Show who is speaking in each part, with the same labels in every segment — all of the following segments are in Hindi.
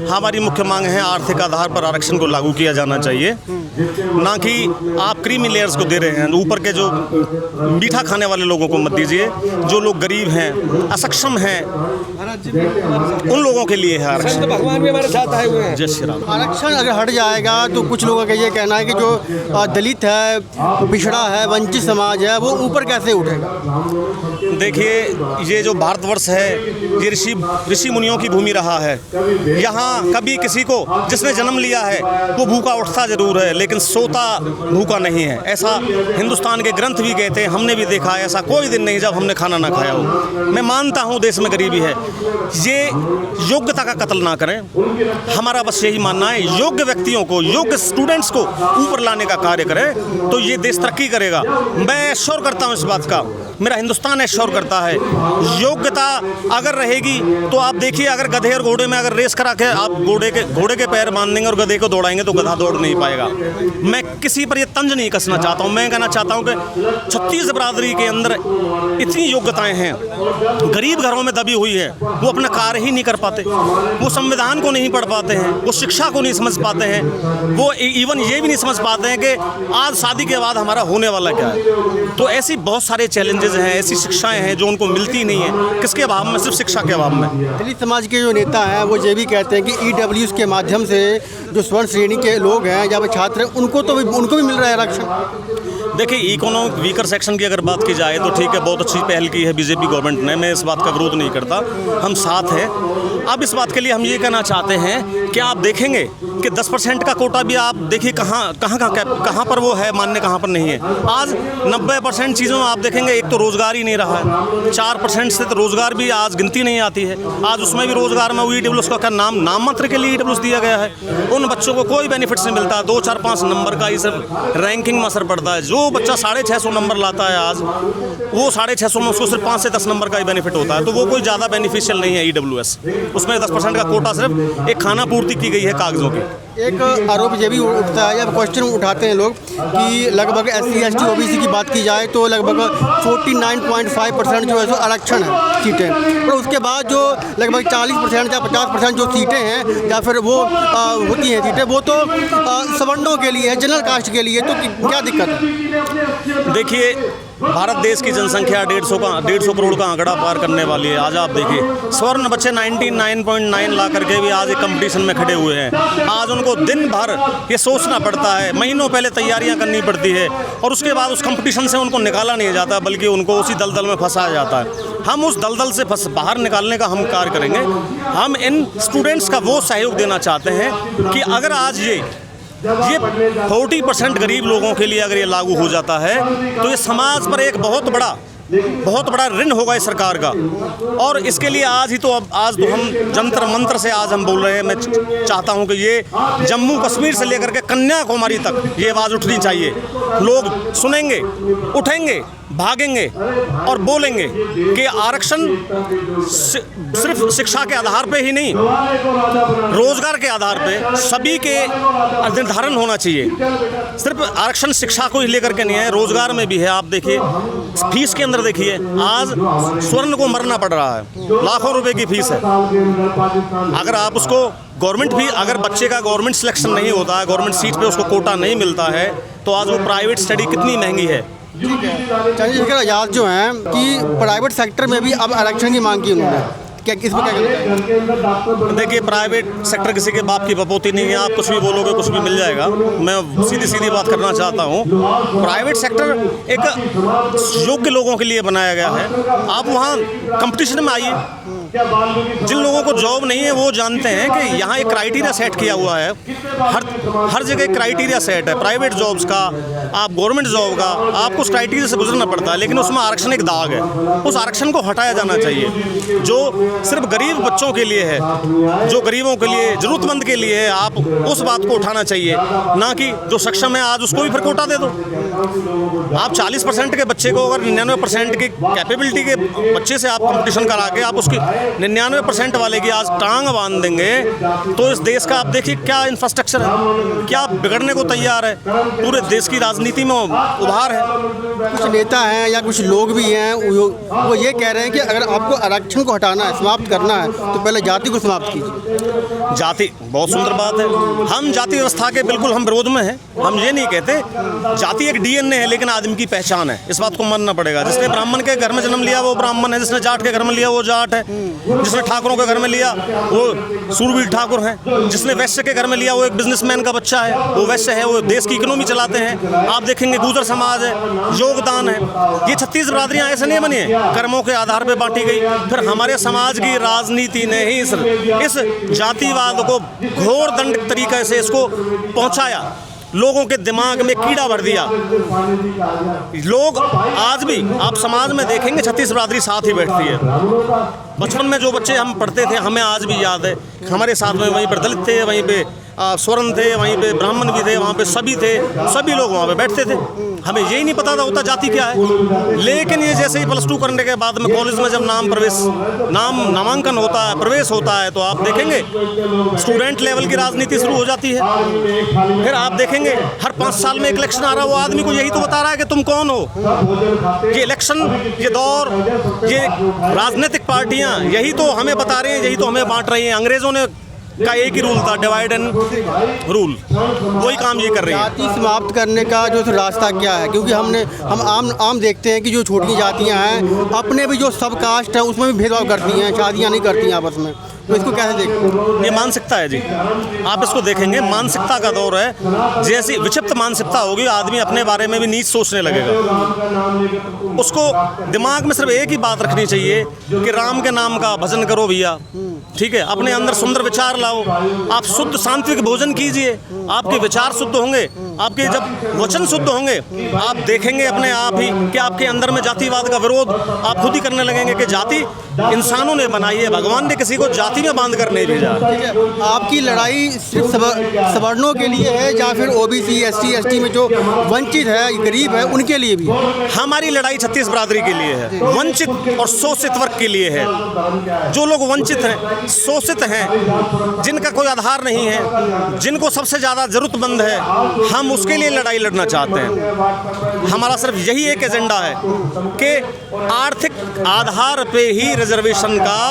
Speaker 1: हमारी मुख्य मांग है आर्थिक आधार पर आरक्षण को लागू किया जाना चाहिए, ना कि आप क्रीमी लेयर्स को दे रहे हैं। ऊपर के जो मीठा खाने वाले लोगों को मत दीजिए, जो लोग गरीब हैं, असक्षम हैं, उन लोगों के लिए है आरक्षण।
Speaker 2: भगवान भी हमारे साथ आए हुए हैं।
Speaker 1: जय श्री राम।
Speaker 3: आरक्षण अगर हट जाएगा तो कुछ लोगों का ये कहना है कि जो दलित है, पिछड़ा है, वंचित समाज है, वो ऊपर कैसे उठेगा?
Speaker 1: देखिए, ये जो भारतवर्ष है ये ऋषि मुनियों की भूमि रहा है। यहाँ कभी किसी को जिसने जन्म लिया है वो भूखा उठता जरूर है, लेकिन सोता भूखा नहीं है। ऐसा हिंदुस्तान के ग्रंथ भी कहते हैं, हमने भी देखा है। ऐसा कोई दिन नहीं जब हमने खाना ना खाया हो। मैं मानता हूँ देश में गरीबी है, ये योग्यता का कत्ल ना करें। हमारा बस यही मानना है, योग्य व्यक्तियों को, योग्य स्टूडेंट्स को ऊपर लाने का कार्य करें तो ये देश तरक्की करेगा। मैं श्योर करता हूँ इस बात का, मेरा हिंदुस्तान श्योर करता है। योग्यता अगर रहेगी तो आप देखिए, अगर गधे और घोड़े में अगर रेस करा के आप घोड़े के पैर बांध देंगे और गधे को दौड़ाएंगे तो गधा दौड़ नहीं पाएगा। मैं किसी पर ये तंज नहीं कसना चाहता हूँ। मैं कहना चाहता हूँ कि छत्तीस बरादरी के अंदर इतनी योग्यताएं हैं, गरीब घरों में दबी हुई है, वो अपना कार्य ही नहीं कर पाते, वो संविधान को नहीं पढ़ पाते हैं, वो शिक्षा को नहीं समझ पाते हैं, वो इवन ये भी नहीं समझ पाते हैं कि आज शादी के बाद हमारा होने वाला क्या है। तो ऐसी बहुत सारे चैलेंजेस हैं, ऐसी शिक्षाएं हैं जो उनको मिलती नहीं है। किसके अभाव में? सिर्फ शिक्षा के अभाव में।
Speaker 3: दलित समाज के जो नेता हैं वो ये भी कहते हैं कि EWS के माध्यम से जो स्वर्ण श्रेणी के लोग हैं या फिर छात्र हैं उनको भी मिल रहा है आरक्षण।
Speaker 1: देखिए, इकोनॉमिक वीकर सेक्शन की अगर बात की जाए तो ठीक है, बहुत अच्छी पहल की है बीजेपी गवर्नमेंट ने। मैं इस बात का विरोध नहीं करता, हम साथ हैं। अब इस बात के लिए हम ये कहना चाहते हैं कि आप देखेंगे कि 10% का कोटा भी आप देखिए कहाँ पर वो है मान्य, कहाँ पर नहीं है। आज 90% चीज़ों में आप देखेंगे एक तो रोज़गार ही नहीं रहा है। 4% से तो रोज़गार भी आज गिनती नहीं आती है। आज उसमें भी रोज़गार में EWS का नाम मात्र के लिए EWS दिया गया है। उन बच्चों को कोई बेनिफिट्स नहीं मिलता। 2, 4, 5 नंबर का ही सिर्फ रैंकिंग में असर पड़ता है। जो बच्चा 650 नंबर लाता है आज, वो 650 में उसको सिर्फ 5 से 10 नंबर का ही बेनिफिट होता है। तो वो कोई ज़्यादा बेनिफिशियल नहीं है EWS। उसमें 10% का कोटा सिर्फ एक खाना पूर्ति की गई है कागज़ों की।
Speaker 3: एक आरोप ये भी उठता है या क्वेश्चन उठाते हैं लोग कि लगभग SC, ST, OBC की बात की जाए तो लगभग 49.5% जो है सो आरक्षण है सीटें, और उसके बाद जो लगभग 40% या 50% जो सीटें हैं या फिर वो होती हैं सीटें, वो तो सवर्णों के लिए है, जनरल कास्ट के लिए। तो क्या दिक्कत है?
Speaker 1: देखिए, भारत देश की जनसंख्या 150 करोड़ का आंकड़ा पार करने वाली है। आज आप देखिए, स्वर्ण बच्चे 99.9 ला करके भी आज एक कंपटीशन में खड़े हुए हैं। आज उनको दिन भर ये सोचना पड़ता है, महीनों पहले तैयारियां करनी पड़ती है, और उसके बाद उस कंपटीशन से उनको निकाला नहीं जाता, बल्कि उनको उसी दलदल में फंसाया जाता है। हम उस दलदल से बाहर निकालने का हम कार्य करेंगे। हम इन स्टूडेंट्स का वो सहयोग देना चाहते हैं कि अगर आज ये 40% गरीब लोगों के लिए अगर ये लागू हो जाता है तो ये समाज पर एक बहुत बड़ा ऋण होगा इस सरकार का। और इसके लिए आज तो हम जंतर मंत्र से आज हम बोल रहे हैं। मैं चाहता हूं कि ये जम्मू कश्मीर से लेकर के कन्याकुमारी तक ये आवाज़ उठनी चाहिए। लोग सुनेंगे, उठेंगे, भागेंगे और बोलेंगे कि आरक्षण सिर्फ शिक्षा के आधार पे ही नहीं, रोजगार के आधार पे सभी के निर्धारण होना चाहिए। सिर्फ आरक्षण शिक्षा को ही लेकर के नहीं है, रोजगार में भी है। आप देखिए, फीस के अंदर देखिए, आज स्वर्ण को मरना पड़ रहा है, लाखों रुपए की फीस है। अगर आप उसको गवर्नमेंट भी, अगर बच्चे का गवर्नमेंट सिलेक्शन नहीं होता है, गवर्नमेंट सीट पे उसको कोटा नहीं मिलता है, तो आज वो प्राइवेट स्टडी कितनी महंगी है।
Speaker 3: ठीक है, चंद्रशेखर आज़ाद जो हैं कि प्राइवेट सेक्टर में भी अब आरक्षण की मांग की उन्होंने, क्या इसमें क्या कहना है?
Speaker 1: देखिए, प्राइवेट सेक्टर किसी के बाप की बपोती नहीं है। आप कुछ भी बोलोगे कुछ भी मिल जाएगा। मैं सीधी बात करना चाहता हूँ। प्राइवेट सेक्टर एक योग्य लोगों के लिए बनाया गया है। आप वहाँ कंपटीशन में आइए। जिन लोगों को जॉब नहीं है वो जानते हैं कि यहाँ एक क्राइटेरिया सेट किया हुआ है। हर जगह क्राइटेरिया सेट है, प्राइवेट जॉब्स का, आप गवर्नमेंट जॉब का, आपको उस क्राइटेरिया से गुजरना पड़ता है। लेकिन उसमें आरक्षण एक दाग है, उस आरक्षण को हटाया जाना चाहिए जो सिर्फ गरीब बच्चों के लिए है, जो गरीबों के लिए, जरूरतमंद के लिए है। आप उस बात को उठाना चाहिए, ना कि जो सक्षम है आज उसको भी फिर कोटा दे दो। आप 40% के बच्चे को अगर 99% की कैपेबिलिटी के बच्चे से आप कंपटीशन करा के आप उसकी 99% वाले की आज टांग बांध देंगे तो इस देश का आप देखिए क्या इंफ्रास्ट्रक्चर है, क्या बिगड़ने को तैयार है। पूरे देश की राजनीति में उभार है।
Speaker 3: कुछ नेता हैं या कुछ लोग भी हैं वो ये कह रहे हैं कि अगर आपको आरक्षण को हटाना है, समाप्त करना है, तो पहले जाति को समाप्त कीजिए।
Speaker 1: जाति बहुत सुंदर बात है। हम जाति व्यवस्था के बिल्कुल हम विरोध में हैं। हम ये नहीं कहते, जाति एक डीएनए है लेकिन आदमी की पहचान है, इस बात को मानना पड़ेगा। जिसने ब्राह्मण के घर में जन्म लिया वो ब्राह्मण है, जिसने जाट के घर में लिया वो जाट है, जिसने ठाकुरों के घर में लिया वो सूरवीर ठाकुर है, जिसने वैश्य के घर में लिया वो एक बिजनेसमैन का बच्चा है, वो वैश्य है, वो देश की इकोनॉमी चलाते हैं। आप देखेंगे गुर्जर समाज है, योगदान है। ये 36 बिरादरियां ऐसे नहीं बनी है, कर्मों के आधार पर बांटी गई। फिर हमारे समाज की राजनीति ने ही इस जातिवाद को घोर दंड तरीके से इसको पहुंचाया, लोगों के दिमाग में कीड़ा भर दिया। लोग आज भी आप समाज में देखेंगे 36 बिरादरी साथ ही बैठती है। बचपन में जो बच्चे हम पढ़ते थे हमें आज भी याद है, हमारे साथ में वहीं पर दलित थे, वहीं पे स्वर्ण थे, वहीं पे ब्राह्मण भी थे, वहाँ पे सभी थे, सभी लोग वहाँ पे बैठते थे। हमें यही नहीं पता था होता जाति क्या है। लेकिन ये जैसे ही +2 करने के बाद में कॉलेज में जब नामांकन होता है, प्रवेश होता है, तो आप देखेंगे स्टूडेंट लेवल की राजनीति शुरू हो जाती है। फिर आप देखेंगे हर 5 साल में एक इलेक्शन आ रहा है, वो आदमी को यही तो बता रहा है कि तुम कौन हो। ये इलेक्शन, ये दौर, ये राजनीतिक पार्टियां यही तो हमें बता रहे हैं, यही तो हमें बांट रही हैं। अंग्रेजों ने का एक ही रूल था, डिवाइड एंड रूल, वही काम ये कर रही है।
Speaker 3: जाति समाप्त करने का जो रास्ता क्या है? क्योंकि हम आम देखते हैं कि जो छोटी जातियां हैं अपने भी जो सब कास्ट है उसमें भी भेदभाव करती हैं, शादियां नहीं करती हैं आपस में, तो इसको कैसे देखते?
Speaker 1: ये मानसिकता है जी, आप इसको देखेंगे मानसिकता का दौर है। जैसी विक्षिप्त मानसिकता होगी आदमी अपने बारे में भी नीच सोचने लगेगा। उसको दिमाग में सिर्फ एक ही बात रखनी चाहिए कि राम के नाम का भजन करो भैया, ठीक है, अपने अंदर सुंदर विचार लाओ, आप शुद्ध सात्विक भोजन कीजिए, आपके विचार शुद्ध होंगे, आपके जब वचन शुद्ध होंगे आप देखेंगे अपने आप ही कि आपके अंदर में जातिवाद का विरोध आप खुद ही करने लगेंगे कि जाति इंसानों ने बनाई है, भगवान ने किसी को जाति में बांध कर नहीं भेजा।
Speaker 3: आपकी लड़ाई सिर्फ सवर्णों के लिए है या फिर ओबीसी, एसटी, एसटी में जो वंचित है, गरीब है, उनके लिए भी?
Speaker 1: हमारी लड़ाई 36 बिरादरी के लिए है, वंचित और शोषित वर्ग के लिए है। जो लोग वंचित हैं, शोषित हैं, जिनका कोई आधार नहीं है, जिनको सबसे ज़्यादा ज़रूरतमंद है, हम उसके लिए लड़ाई लड़ना चाहते हैं। हमारा सिर्फ यही एक एजेंडा है कि आर्थिक आधार पे ही रिजर्वेशन का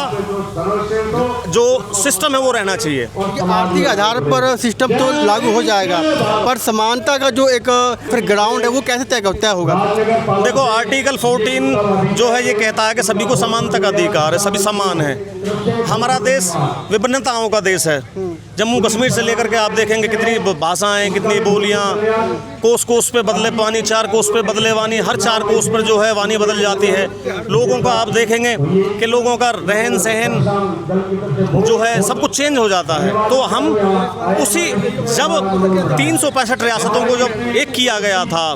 Speaker 1: जो सिस्टम है वो रहना चाहिए।
Speaker 3: आर्थिक आधार पर सिस्टम तो लागू हो जाएगा, पर समानता का जो एक फिर ग्राउंड है वो कैसे तय होगा?
Speaker 1: देखो, आर्टिकल 14 जो है ये कहता है कि सभी को समानता का अधिकार है, सभी समान है। हमारा देश विभिन्नताओं का देश है। जम्मू कश्मीर से लेकर के आप देखेंगे कितनी भाषाएं, कितनी बोलियां, कोस कोस पे बदले पानी, 4 कोस पे बदले वानी, हर 4 कोस पर जो है वानी बदल जाती है। लोगों का आप देखेंगे कि लोगों का रहन सहन जो है सब कुछ चेंज हो जाता है। तो हम उसी जब 365 रियासतों को जब एक किया गया था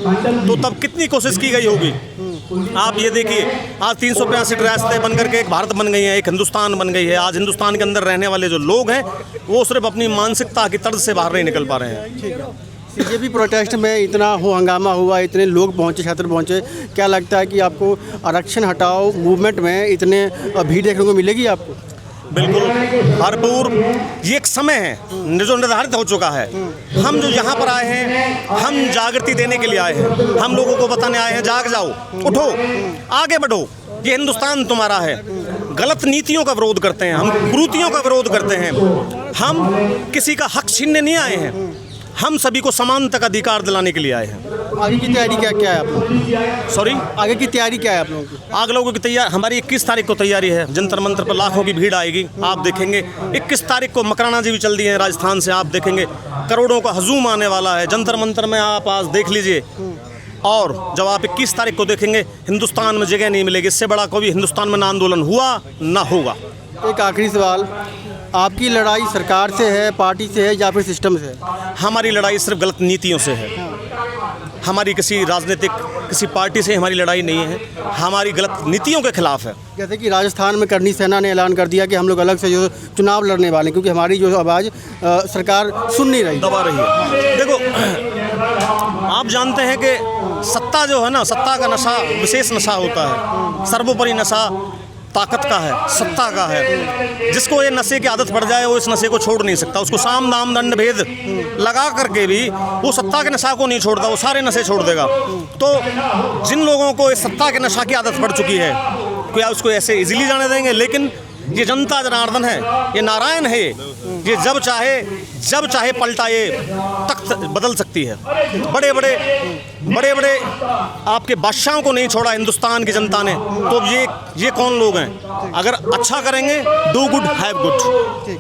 Speaker 1: तो तब कितनी कोशिश की गई होगी। आप ये देखिए, आज 365 रियासतें बनकर के एक भारत बन गई हैं, एक हिंदुस्तान बन गई है। आज हिंदुस्तान के अंदर रहने वाले जो लोग हैं वो सिर्फ अपनी मानसिकता की तर्ज से बाहर नहीं निकल पा रहे हैं।
Speaker 3: ये भी प्रोटेस्ट में इतना हंगामा हुआ, इतने लोग पहुंचे, छात्र पहुंचे, क्या लगता है कि आपको आरक्षण हटाओ मूवमेंट में इतने भीड़ देखने को मिलेगी आपको?
Speaker 1: बिल्कुल भरपूर। ये एक समय है जो निर्धारित हो चुका है। हम जो यहाँ पर आए हैं, हम जागृति देने के लिए आए हैं, हम लोगों को बताने आए हैं, जाग जाओ, उठो, आगे बढ़ो, ये हिंदुस्तान तुम्हारा है। गलत नीतियों का विरोध करते हैं हम, कुरीतियों का विरोध करते हैं हम, किसी का हक छीनने नहीं आए हैं, हम सभी को समानता का अधिकार दिलाने के लिए आए हैं।
Speaker 3: आगे की तैयारी क्या है आप लोगों?
Speaker 1: सॉरी,
Speaker 3: आगे की तैयारी क्या है आप लोगों की?
Speaker 1: आगे लोगों की तैयारी हमारी 21 तारीख को तैयारी है। जंतर मंतर पर लाखों की भीड़ आएगी। आप देखेंगे 21 तारीख को मकराना जी भी चल दिए हैं राजस्थान से। आप देखेंगे करोड़ों का हजूम आने वाला है जंतर मंतर में। आप आज देख लीजिए, और जब आप 21 तारीख को देखेंगे हिंदुस्तान में जगह नहीं मिलेगी। इससे बड़ा कोई हिंदुस्तान में ना आंदोलन हुआ ना होगा।
Speaker 3: एक आखिरी सवाल, आपकी लड़ाई सरकार से है, पार्टी से है या फिर सिस्टम से है?
Speaker 1: हमारी लड़ाई सिर्फ गलत नीतियों से है। हमारी किसी राजनीतिक किसी पार्टी से हमारी लड़ाई नहीं है, हमारी गलत नीतियों के खिलाफ है।
Speaker 3: जैसे कि राजस्थान में करनी सेना ने ऐलान कर दिया कि हम लोग अलग से जो चुनाव लड़ने वाले हैं, क्योंकि हमारी जो आवाज़ सरकार सुन नहीं रही,
Speaker 1: दबा रही है। देखो, आप जानते हैं कि सत्ता जो है ना, सत्ता का नशा विशेष नशा होता है। सर्वोपरि नशा ताकत का है, सत्ता का है। जिसको ये नशे की आदत पड़ जाए वो इस नशे को छोड़ नहीं सकता। उसको साम दाम दंड भेद लगा करके भी वो सत्ता के नशा को नहीं छोड़ता, वो सारे नशे छोड़ देगा। तो जिन लोगों को इस सत्ता के नशा की आदत पड़ चुकी है, क्या उसको ऐसे इजीली जाने देंगे? लेकिन ये जनता जनार्दन है, ये नारायण है, ये जब चाहे पलटा ये तख्त बदल सकती है। बड़े बड़े आपके बादशाहों को नहीं छोड़ा हिंदुस्तान की जनता ने, तो ये कौन लोग हैं? अगर अच्छा करेंगे, डू गुड हैव गुड।